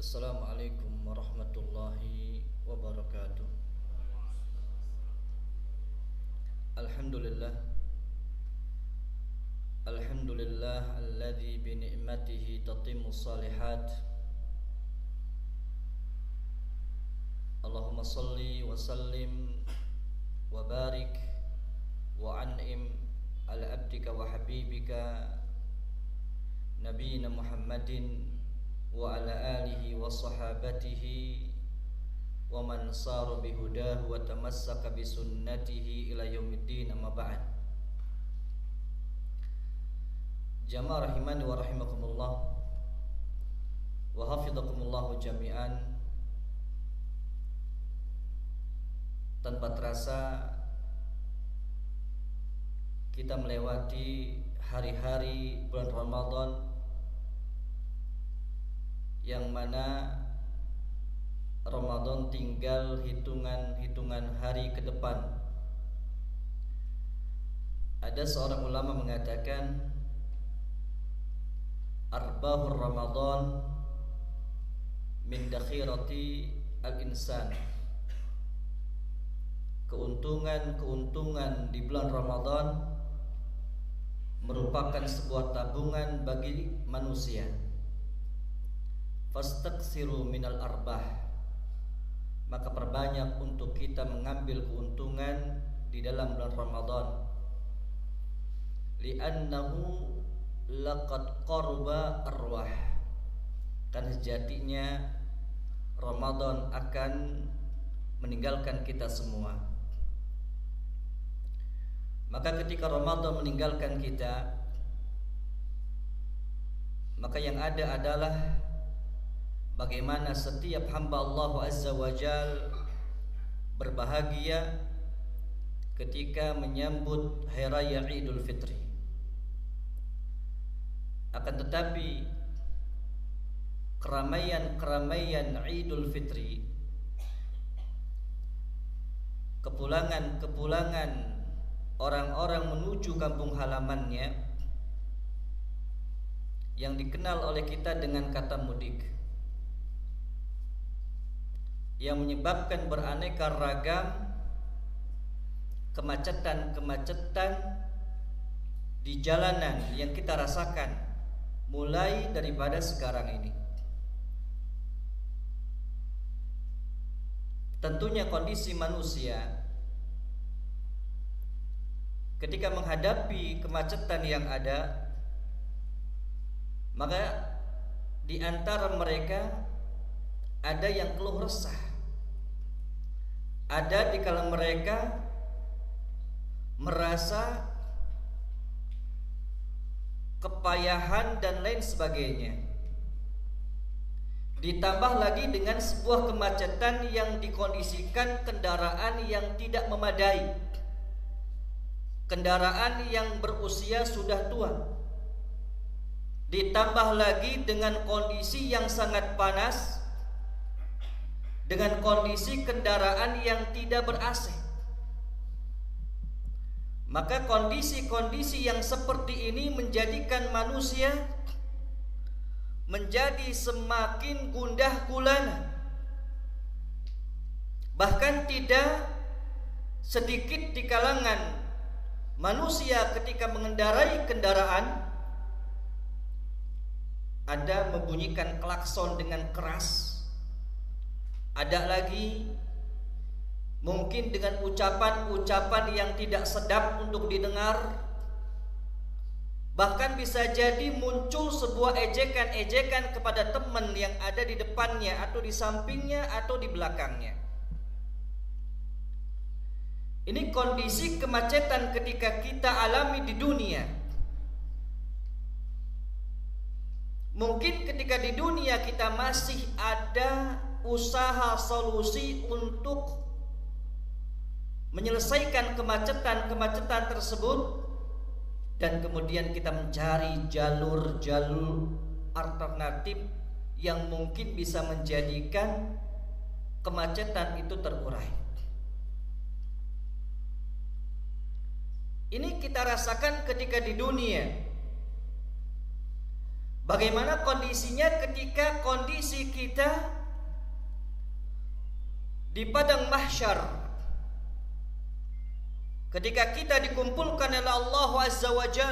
Assalamualaikum warahmatullahi wabarakatuh. Alhamdulillah. Alhamdulillah alladzi bi ni'matihi tatimmu shalihat. Allahumma salli wa sallim wa barik wa an'im ala abdika wa habibika nabiyina Muhammadin wa ala alihi wa sahabatihi wa man sara bihudahu wa tamassaka bisunnatihi ila yaumiddin, amma ba'd. Jamaah rahimani wa rahimakumullah wa hafidhakumullahu jami'an. Tanpa terasa kita melewati hari-hari bulan Ramadan yang mana Ramadan tinggal hitungan hari ke depan. Ada seorang ulama mengatakan, arbahur Ramadan min dakhirati al-insan. Keuntungan di bulan Ramadan merupakan sebuah tabungan bagi manusia. Fastaksiru minal arbah, maka perbanyak untuk kita mengambil keuntungan di dalam bulan Ramadan. Li'annahu laqad qarba arwah, kan sejatinya Ramadan akan meninggalkan kita semua. Maka ketika Ramadan meninggalkan kita, maka yang ada adalah bagaimana setiap hamba Allah Azza wa Jal berbahagia ketika menyambut Hari Raya Idul Fitri. Akan tetapi keramaian Idul Fitri, kepulangan orang-orang menuju kampung halamannya, yang dikenal oleh kita dengan kata mudik, yang menyebabkan beraneka ragam kemacetan di jalanan yang kita rasakan mulai daripada sekarang ini. Tentunya kondisi manusia ketika menghadapi kemacetan yang ada, maka di antara mereka ada yang keluh resah, ada di kalangan mereka merasa kepayahan dan lain sebagainya. Ditambah lagi dengan sebuah kemacetan yang dikondisikan kendaraan yang tidak memadai, kendaraan yang berusia sudah tua. Ditambah lagi dengan kondisi yang sangat panas, dengan kondisi kendaraan yang tidak ber-AC. Maka kondisi-kondisi yang seperti ini menjadikan manusia menjadi semakin gundah gulana. Bahkan tidak sedikit di kalangan manusia ketika mengendarai kendaraan ada membunyikan klakson dengan keras, ada lagi mungkin dengan ucapan-ucapan yang tidak sedap untuk didengar. Bahkan bisa jadi muncul sebuah ejekan-ejekan kepada teman yang ada di depannya atau di sampingnya atau di belakangnya. Ini kondisi kemacetan ketika kita alami di dunia. Mungkin ketika di dunia kita masih ada usaha solusi untuk menyelesaikan kemacetan tersebut, dan kemudian kita mencari jalur-jalur alternatif yang mungkin bisa menjadikan kemacetan itu terurai. Ini kita rasakan ketika di dunia. Bagaimana kondisinya ketika kondisi kita di padang mahsyar, ketika kita dikumpulkan oleh Allah Azza wa Jal,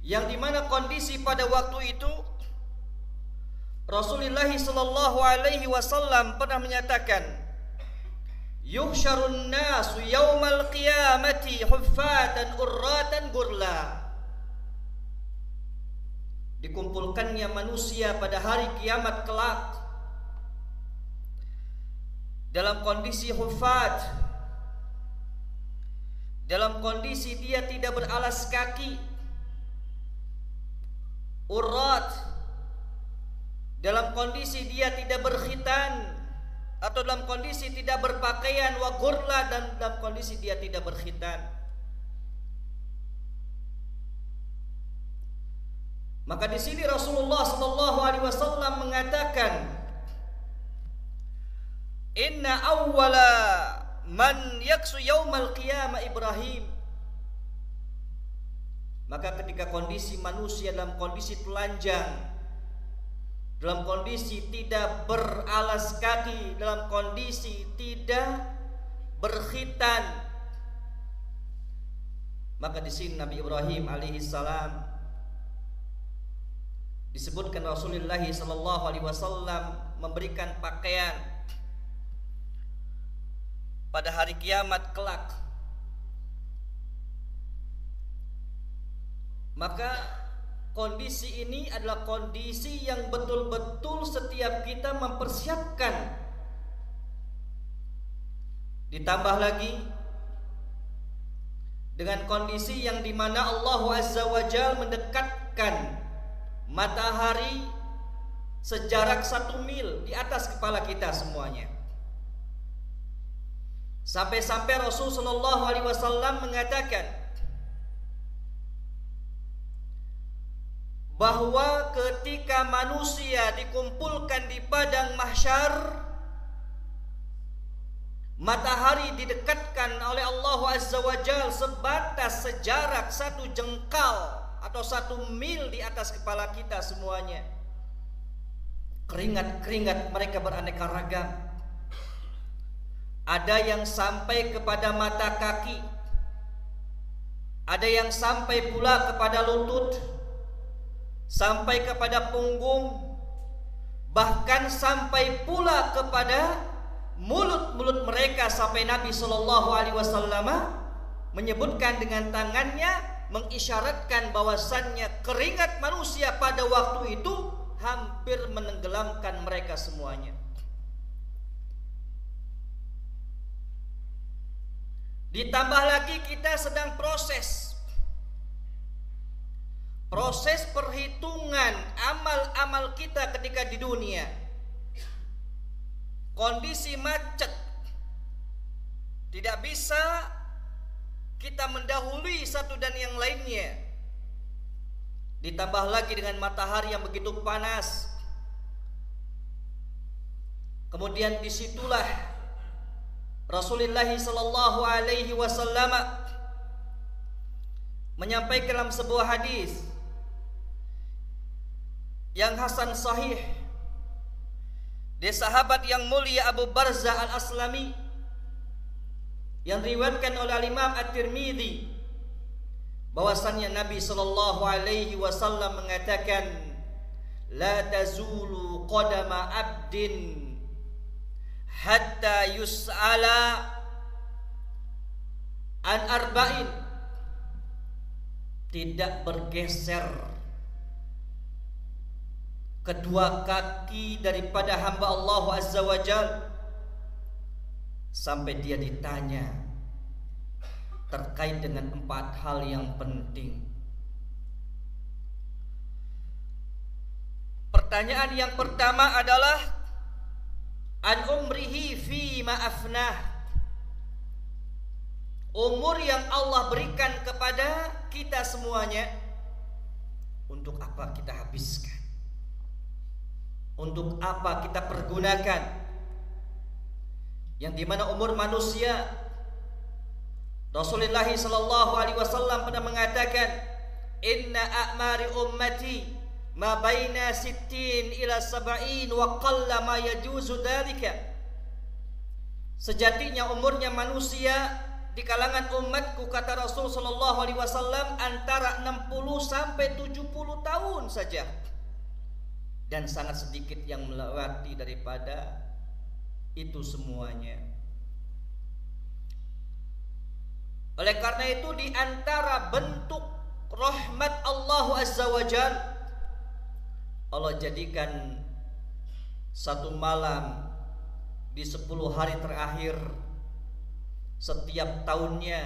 yang dimana kondisi pada waktu itu Rasulullah sallallahu alaihi wasallam pernah menyatakan, yuhsyarun nasu yaumal qiyamati huffatan urratan gurla. Dikumpulkannya manusia pada hari kiamat kelak dalam kondisi huffat, dalam kondisi dia tidak beralas kaki, urrat, dalam kondisi dia tidak berkhitan, atau dalam kondisi tidak berpakaian, wa gurla, dan dalam kondisi dia tidak berkhitan. Maka di sini Rasulullah sallallahu alaihi wasallam mengatakan, inna awwala man yaksu yaumal qiyamah Ibrahim. Maka ketika kondisi manusia dalam kondisi telanjang, dalam kondisi tidak beralas kaki, dalam kondisi tidak berkhitan, maka di sini Nabi Ibrahim alaihi salam disebutkan Rasulullah sallallahu alaihi wasallam memberikan pakaian pada hari kiamat kelak. Maka kondisi ini adalah kondisi yang betul-betul setiap kita mempersiapkan. Ditambah lagi dengan kondisi yang dimana Allah Azza wa Jalla mendekatkan matahari sejarak 1 mil di atas kepala kita semuanya. Sampai-sampai Rasul sallallahu alaihi wasallam mengatakan bahwa ketika manusia dikumpulkan di padang mahsyar, matahari didekatkan oleh Allah Azza wa Jalla sebatas sejarak 1 jengkal atau 1 mil di atas kepala kita semuanya. Keringat-keringat mereka beraneka ragam. Ada yang sampai kepada mata kaki, ada yang sampai pula kepada lutut, sampai kepada punggung, bahkan sampai pula kepada mulut-mulut mereka, sampai Nabi sallallahu alaihi wasallam menyebutkan dengan tangannya, mengisyaratkan bahwasannya keringat manusia pada waktu itu hampir menenggelamkan mereka semuanya. Ditambah lagi kita sedang proses perhitungan amal-amal kita ketika di dunia. Kondisi macet, tidak bisa kita mendahului satu dan yang lainnya. Ditambah lagi dengan matahari yang begitu panas. Kemudian disitulah Rasulullah sallallahu alaihi wasallam menyampaikan dalam sebuah hadis yang hasan sahih dari sahabat yang mulia Abu Barzah al-Aslami, yang diriwayatkan oleh Imam At-Tirmidzi, bahwasannya Nabi sallallahu alaihi wasallam mengatakan, la tazulu qadama abdin hatta yus'ala an arba'in. Tidak bergeser kedua kaki daripada hamba Allah Azza wa Jalla sampai dia ditanya terkait dengan 4 hal yang penting. Pertanyaan yang pertama adalah an umrihi fi ma afnah. Umur yang Allah berikan kepada kita semuanya, untuk apa kita habiskan? Untuk apa kita pergunakan? Yang dimana umur manusia, Rasulullah sallallahu alaihi wasallam pernah mengatakan, inna a'mari ummati ma baina 60 ila 70 wa qalla ma yajuzu dalika. Sejatinya umurnya manusia di kalangan umatku, kata Rasul sallallahu alaihi wasallam, antara 60 sampai 70 tahun saja, dan sangat sedikit yang melewati daripada itu semuanya. Oleh karena itu, di antara bentuk rahmat Allah Azza wa Jalla, Allah jadikan satu malam di 10 hari terakhir setiap tahunnya,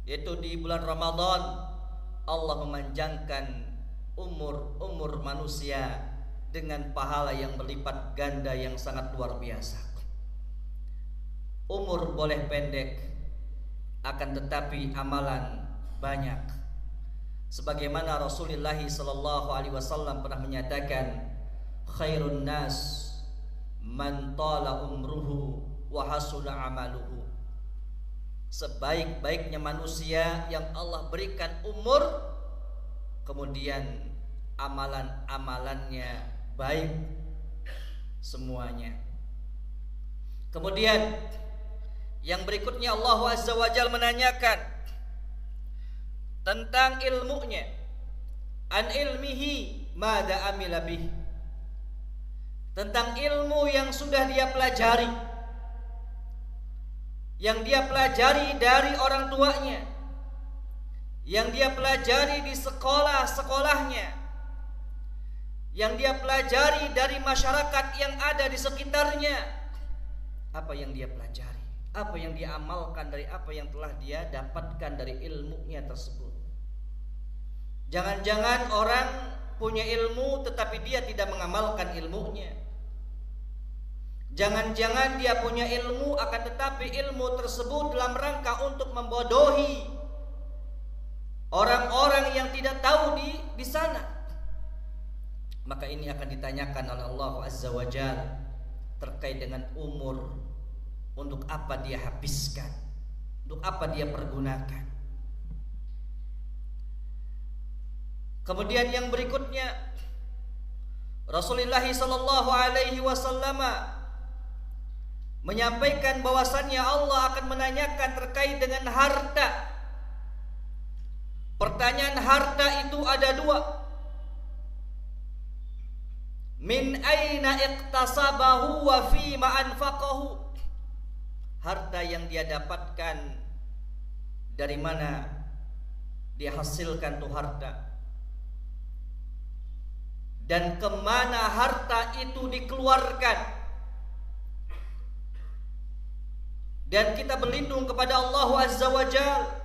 yaitu di bulan Ramadan, Allah memanjangkan umur manusia dengan pahala yang berlipat ganda yang sangat luar biasa. Umur boleh pendek, akan tetapi amalan banyak. Sebagaimana Rasulullah sallallahu alaihi wasallam pernah menyatakan, khairun nas man tala umruhu wa hasuna amaluhu. Sebaik-baiknya manusia yang Allah berikan umur, kemudian amalan-amalannya baik semuanya. Kemudian yang berikutnya, Allah Azza wa Jalla menanyakan tentang ilmunya. An ilmihi mada amila bih. Tentang ilmu yang sudah dia pelajari, yang dia pelajari dari orang tuanya, yang dia pelajari di sekolah-sekolahnya, yang dia pelajari dari masyarakat yang ada di sekitarnya. Apa yang dia pelajari, apa yang dia amalkan dari apa yang telah dia dapatkan dari ilmunya tersebut. Jangan-jangan orang punya ilmu tetapi dia tidak mengamalkan ilmunya. Jangan-jangan dia punya ilmu akan tetapi ilmu tersebut dalam rangka untuk membodohi orang-orang yang tidak tahu di sana. Maka ini akan ditanyakan oleh Allah Azza wa Jalla terkait dengan umur. Untuk apa dia habiskan, untuk apa dia pergunakan. Kemudian yang berikutnya, Rasulullah sallallahu alaihi wasallam menyampaikan bahwasannya Allah akan menanyakan terkait dengan harta. Pertanyaan harta itu ada dua. Min aina iqtasabahu wa fima anfaqahu. Harta yang dia dapatkan, dari mana dia hasilkan tuh harta, dan kemana harta itu dikeluarkan. Dan kita berlindung kepada Allah Azza wa Jalla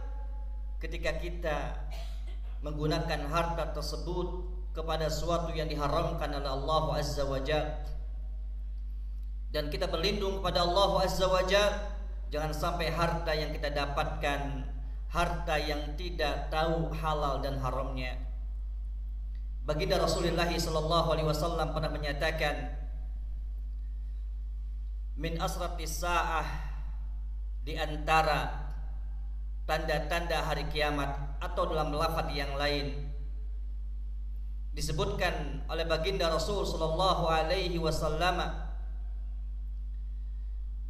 ketika kita menggunakan harta tersebut kepada sesuatu yang diharamkan oleh Allah Azza wa Jalla. Dan kita berlindung kepada Allah Azza wa Jalla, jangan sampai harta yang kita dapatkan harta yang tidak tahu halal dan haramnya. Baginda Rasulullah sallallahu alaihi wasallam pernah menyatakan, min asratis saah, di antara tanda-tanda hari kiamat, atau dalam lafaz yang lain disebutkan oleh baginda Rasul sallallahu alaihi wasallam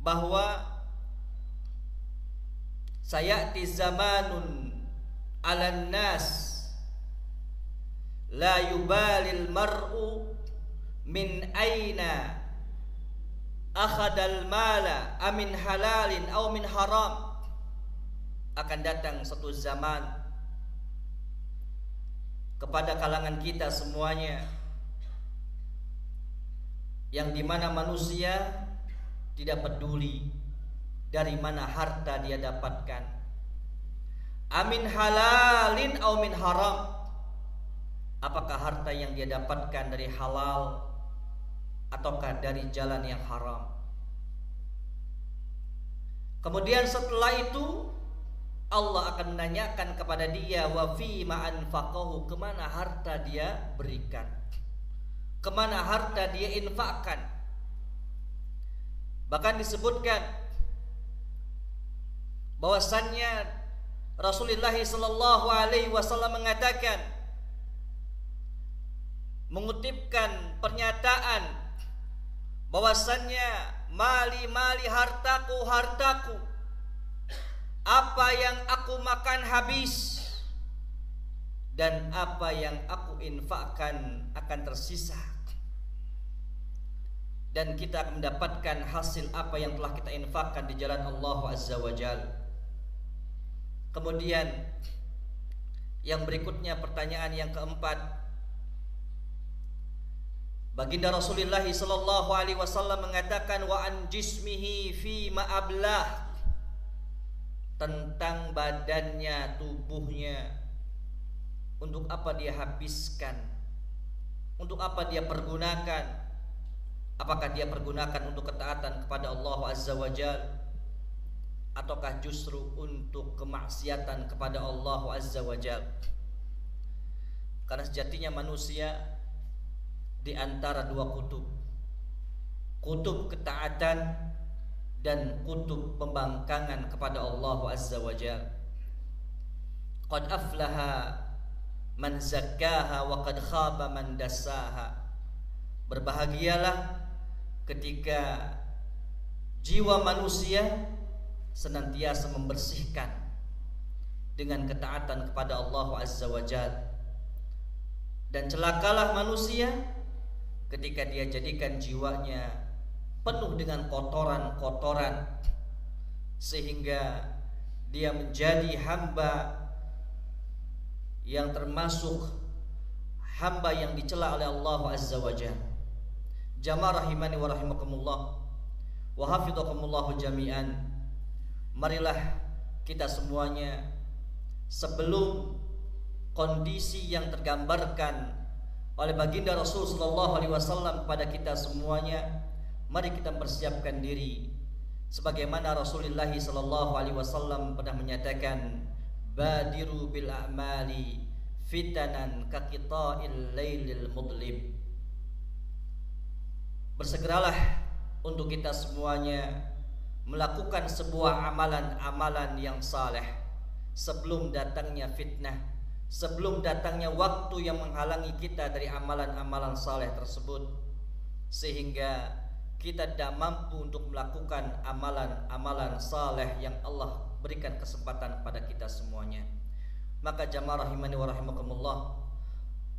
bahwa sayati zamanun 'alan nas la yubalil mar'u min aina akhadal mala amin halalin aw min haram. Akan datang satu zaman kepada kalangan kita semuanya yang dimana manusia tidak peduli dari mana harta dia dapatkan, amin halalin aw min haram, apakah harta yang dia dapatkan dari halal ataukah dari jalan yang haram. Kemudian setelah itu Allah akan menanyakan kepada dia, wa fi ma anfaqahu, kemana harta dia berikan, kemana harta dia infakkan. Bahkan disebutkan bahwasannya Rasulullah sallallahu alaihi wasallam mengatakan, mengutipkan pernyataan bahwasannya mali hartaku, apa yang aku makan habis dan apa yang aku infakkan akan tersisa, dan kita akan mendapatkan hasil apa yang telah kita infakkan di jalan Allah Azza wa Jalla. Kemudian yang berikutnya, pertanyaan yang keempat, baginda Rasulullah sallallahu alaihi wasallam mengatakan, wa an jismihi fi ma ablah, tentang badannya, tubuhnya, untuk apa dia habiskan, untuk apa dia pergunakan. Apakah dia pergunakan untuk ketaatan kepada Allah Azza wa Jalla, ataukah justru untuk kemaksiatan kepada Allah Azza wa Jalla? Karena sejatinya manusia di antara dua kutub, kutub ketaatan dan kutub pembangkangan kepada Allah Azza wa Jalla. Qad aflaha man zakkaha wa qad khaba man dassaha. Berbahagialah ketika jiwa manusia senantiasa membersihkan dengan ketaatan kepada Allah Azza wa Jalla, dan celakalah manusia ketika dia jadikan jiwanya penuh dengan kotoran-kotoran sehingga dia menjadi hamba yang termasuk hamba yang dicela oleh Allah Azza wa Jalla. Jamaah rahimani wa rahimakumullah wa hafidhakumullah jami'an. Marilah kita semuanya, sebelum kondisi yang tergambarkan oleh baginda Rasul sallallahu alaihi wasallam kepada kita semuanya, mari kita persiapkan diri sebagaimana Rasulullah sallallahu alaihi wasallam pernah menyatakan, badiru bil a'mali fitanan kaqita'il lailil mudlib. Bersegeralah untuk kita semuanya melakukan sebuah amalan-amalan yang saleh sebelum datangnya fitnah, sebelum datangnya waktu yang menghalangi kita dari amalan-amalan saleh tersebut, sehingga kita tidak mampu untuk melakukan amalan-amalan saleh yang Allah berikan kesempatan pada kita semuanya. Maka jamaah rahimani wa rahimakumullah,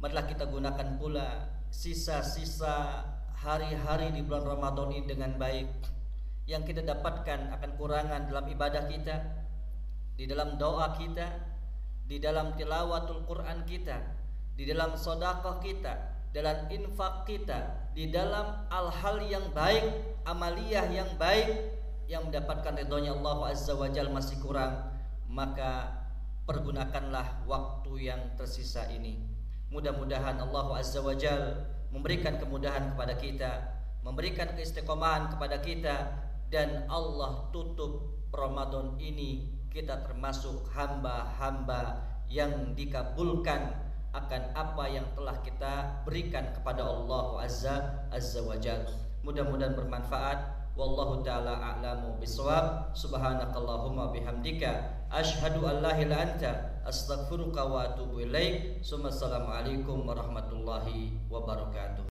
marilah kita gunakan pula sisa-sisa hari-hari di bulan Ramadan ini dengan baik. Yang kita dapatkan akan kurangan dalam ibadah kita, di dalam doa kita, di dalam tilawatul Quran kita, di dalam sedekah kita, dalam infak kita, di dalam hal-hal yang baik, amaliyah yang baik yang mendapatkan ridhonya Allah Azza wa Jalla masih kurang. Maka pergunakanlah waktu yang tersisa ini. Mudah-mudahan Allah Azza wa Jalla memberikan kemudahan kepada kita, memberikan keistiqomahan kepada kita, dan Allah tutup Ramadan ini kita termasuk hamba-hamba yang dikabulkan akan apa yang telah kita berikan kepada Allah Azza wa Jalla. Mudah-mudahan bermanfaat. Wallahu ta'ala a'lamu bisawab. Subhanakallahumma bihamdika asyhadu an la ilaha illa anta astaghfiruka wa atubu ilaik. Assalamualaikum warahmatullahi wabarakatuh.